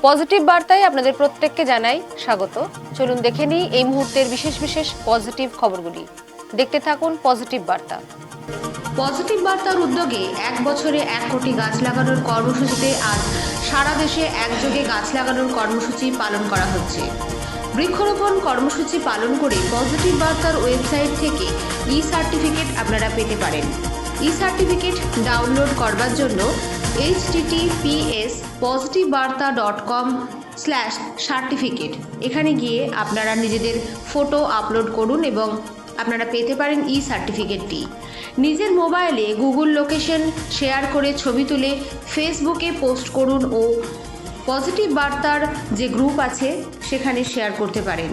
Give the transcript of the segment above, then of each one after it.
Positive বার্তায় আপনাদের প্রত্যেককে জানাই স্বাগত। চলুন দেখে নিই এই মুহূর্তের বিশেষ বিশেষ পজিটিভ খবরগুলি। দেখতে থাকুন পজিটিভ বার্তা। পজিটিভ বার্তার উদ্যোগে 1 বছরে 1 কোটি গাছ লাগানোর কর্মসূচিতে আজ সারা দেশে একযোগে গাছ লাগানোর কর্মসূচি পালন করা হচ্ছে। বৃক্ষরোপণ কর্মসূচি পালন করে পজিটিভ বার্তার ওয়েবসাইট থেকে সার্টিফিকেট আপনারা পেতে পারেন। সার্টিফিকেট ডাউনলোড করবার জন্য https:/positivbarta.com/certificate এখানে গিয়ে আপনারা নিজেদের ফটো আপলোড করুন এবং আপনারা পেতে পারেন সার্টিফিকেটটি। নিজের মোবাইলে গুগল লোকেশন শেয়ার করে ছবি তুলে ফেসবুকে পোস্ট করুন ও পজিটিভ বার্তার যে গ্রুপ আছে সেখানে শেয়ার করতে পারেন।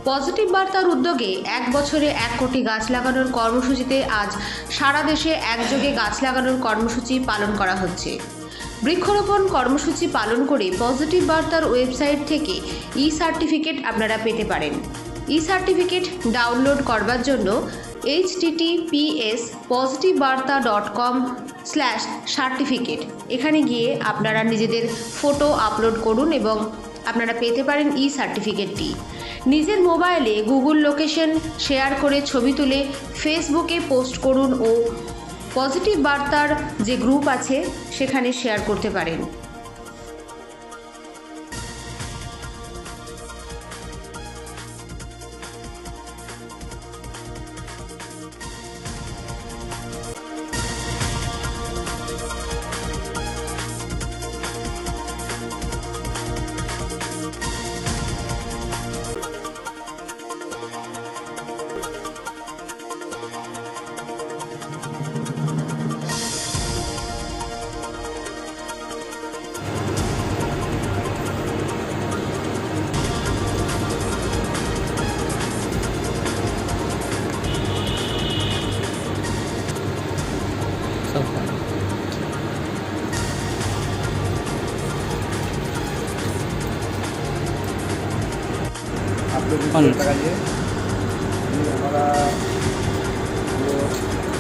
পজিটিভ বার্তার উদ্যোগে 1 বছরে 1 কোটি গাছ লাগানোর কর্মসূচিতে আজ সারা দেশে একযোগে গাছ লাগানোর কর্মসূচি পালন করা হচ্ছে। বৃক্ষরোপণ কর্মসূচি পালন করে পজিটিভ বার্তার ওয়েবসাইট থেকে সার্টিফিকেট আপনারা পেতে পারেন। সার্টিফিকেট ডাউনলোড করবার জন্য https:/positivbarta.com/certificate এখানে গিয়ে আপনারা নিজেদের ফটো আপলোড করুন এবং আপনারা পেতে পারেন সার্টিফিকেটটি। নিজের মোবাইলে গুগল লোকেশন শেয়ার করে ছবি তুলে ফেসবুকে পোস্ট করুন ও পজিটিভ বার্তার যে গ্রুপ আছে সেখানে শেয়ার করতে পারেন। आप लोग लगाइए। हमारा जो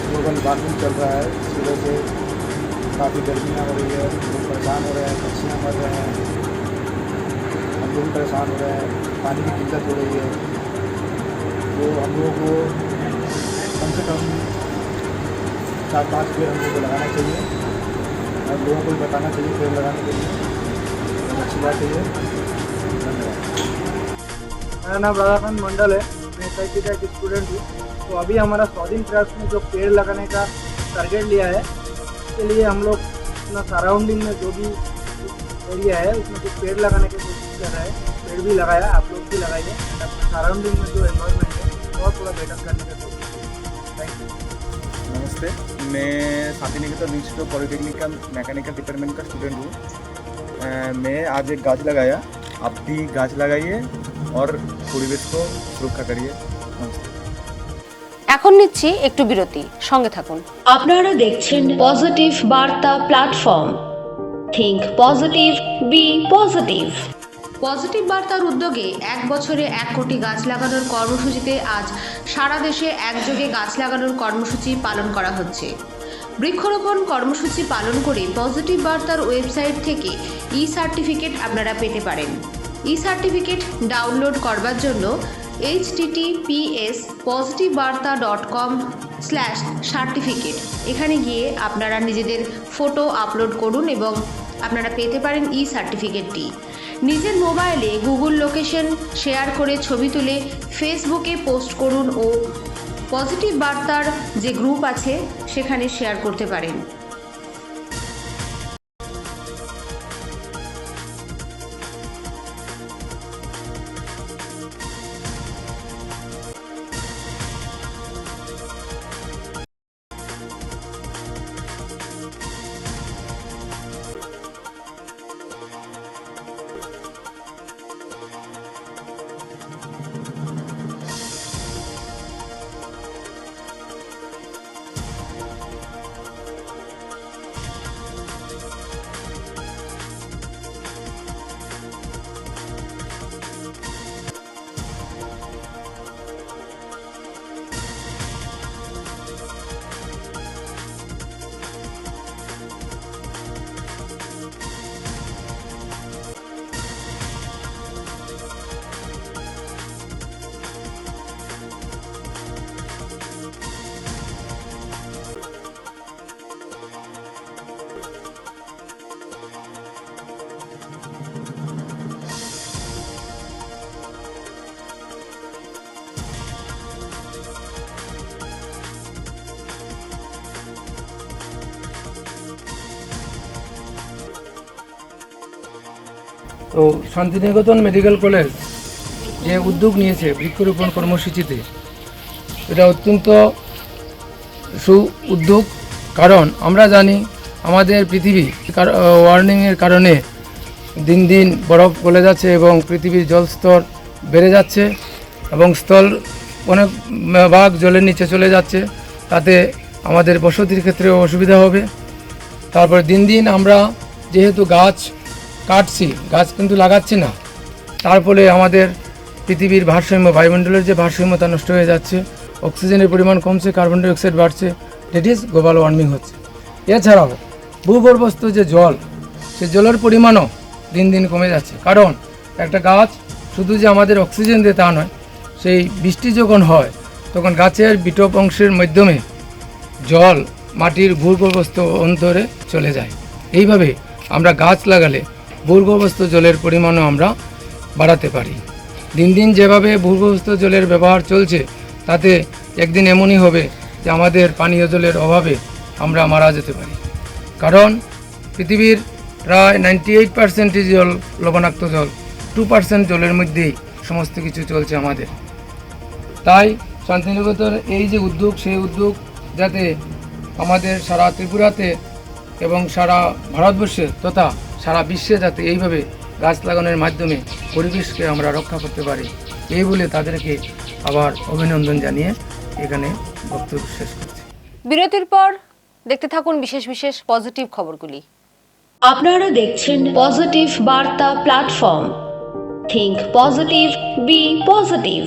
ग्लोबल वार्मिंग चल रहा है, इस वजह से काफ़ी गर्मियाँ हो रही है, लोग परेशान हो रहे हैं, पक्षियाँ मर रहे हैं, हम लोग परेशान हो रहे हैं, पानी की किल्लत हो रही है। तो हम लोगों को कम से कम 4-5 पेड़ हम लोग को लगाना चाहिए और लोगों को भी बताना चाहिए पेड़ लगाने के लिए। अच्छी बात है ये। धन्यवाद। मेरा नाम राधाकांत मंडल है, मैं SIT का एक स्टूडेंट हूँ। तो अभी हमारा 100 दिन ट्रस्ट में जो पेड़ लगाने का टारगेट लिया है, इसके लिए हम लोग अपना सराउंडिंग में जो भी एरिया है उसमें कुछ पेड़ लगाने की कोशिश कर रहे हैं। पेड़ भी लगाया, आप लोग भी लगाइए। अपने सराउंडिंग में जो एनवायरनमेंट है और थोड़ा बेटर करने की कोशिश कीजिए। Thank you. नमस्ते, मैं शांतिनिकेतन इंस्टीट्यूट ऑफ पॉलिटेक्निक का मैकेनिकल डिपार्टमेंट का स्टूडेंट हूँ। मैं आज एक गाछ लगाया, आप भी गाछ लगाइए और পরিবেশ को সুরক্ষা করিয়ে। এখন নিচ্ছি একটু বিরতি, সঙ্গে থাকুন। আপনারা দেখছেন positive Barta platform. Think positive, be positive. Positive বার্তার উদ্যোগে 1 বছরে 1 কোটি গাছ লাগানোর কর্মসূচিতে আজ সারা দেশে একযোগে গাছ লাগানোর কর্মসূচি পালন করা হচ্ছে। বৃক্ষরোপণ কর্মসূচি পালন করে পজিটিভ বার্তার ওয়েবসাইট থেকে সার্টিফিকেট আপনারা পেতে পারেন। সার্টিফিকেট ডাউনলোড করবার জন্য https:/positivbarta.com/certificate এখানে গিয়ে আপনারা নিজেদের ফটো আপলোড করুন এবং আপনারা পেতে পারেন সার্টিফিকেটটি। নিজের মোবাইলে গুগল লোকেশন শেয়ার করে ছবি তুলে ফেসবুকে পোস্ট করুন ও পজিটিভ বার্তার যে গ্রুপ আছে সেখানে শেয়ার করতে পারেন। তো শান্তিনিকেতন মেডিকেল কলেজ যে উদ্যোগ নিয়েছে বৃক্ষরোপণ কর্মসূচিতে, এটা অত্যন্ত উদ্যোগ। কারণ আমরা জানি আমাদের পৃথিবী ওয়ার্মিংয়ের কারণে দিন দিন বরফ গলে যাচ্ছে এবং পৃথিবীর জলস্তর বেড়ে যাচ্ছে এবং স্থল অনেক ভাগ জলের নিচে চলে যাচ্ছে। তাতে আমাদের বসতির ক্ষেত্রেও অসুবিধা হবে। তারপর দিন দিন আমরা যেহেতু গাছ কাটছি, গাছ কিন্তু লাগাচ্ছি না, তার ফলে আমাদের পৃথিবীর ভারসাম্য, বায়ুমণ্ডলের যে ভারসাম্য তা নষ্ট হয়ে যাচ্ছে, অক্সিজেনের পরিমাণ কমছে, কার্বন ডাইঅক্সাইড বাড়ছে, দ্যাট ইজ গ্লোবাল ওয়ার্মিং হচ্ছে। এছাড়াও ভূগর্ভস্থ যে জল, সে জলের পরিমাণও দিন দিন কমে যাচ্ছে। কারণ একটা গাছ শুধু যে আমাদের অক্সিজেন দেয় তা নয়, সেই বৃষ্টি যখন হয় তখন গাছের বিটপ অংশের মাধ্যমে জল মাটির ভূগর্ভস্থ অন্তরে চলে যায়। এইভাবে আমরা গাছ লাগালে ভূগর্ভস্থ জলের পরিমাণও আমরা বাড়াতে পারি। দিন দিন যেভাবে ভূগর্ভস্থ জলের ব্যবহার চলছে, তাতে একদিন এমনই হবে যে আমাদের পানীয় জলের অভাবে আমরা মারা যেতে পারি। কারণ পৃথিবীর প্রায় 98% জল লবণাক্ত জল, 2% জলের মধ্যেই সমস্ত কিছু চলছে আমাদের। তাই শান্তিনিকেতন এই যে উদ্যোগ, সেই উদ্যোগ যাতে আমাদের সারা ত্রিপুরাতে এবং সারা ভারতবর্ষে তথা সারা বিশ্বে যাতে এইভাবে গাছ লাগানোর মাধ্যমে পরিবেশকে আমরা রক্ষা করতে পারি, এই বলে তাদেরকে আবার অভিনন্দন জানিয়ে এখানে বক্তব্য শেষ করছি। বিরতির পর দেখতে থাকুন বিশেষ বিশেষ পজিটিভ খবরগুলি। আপনারা দেখছেন positive Barta platform. Think positive, be positive.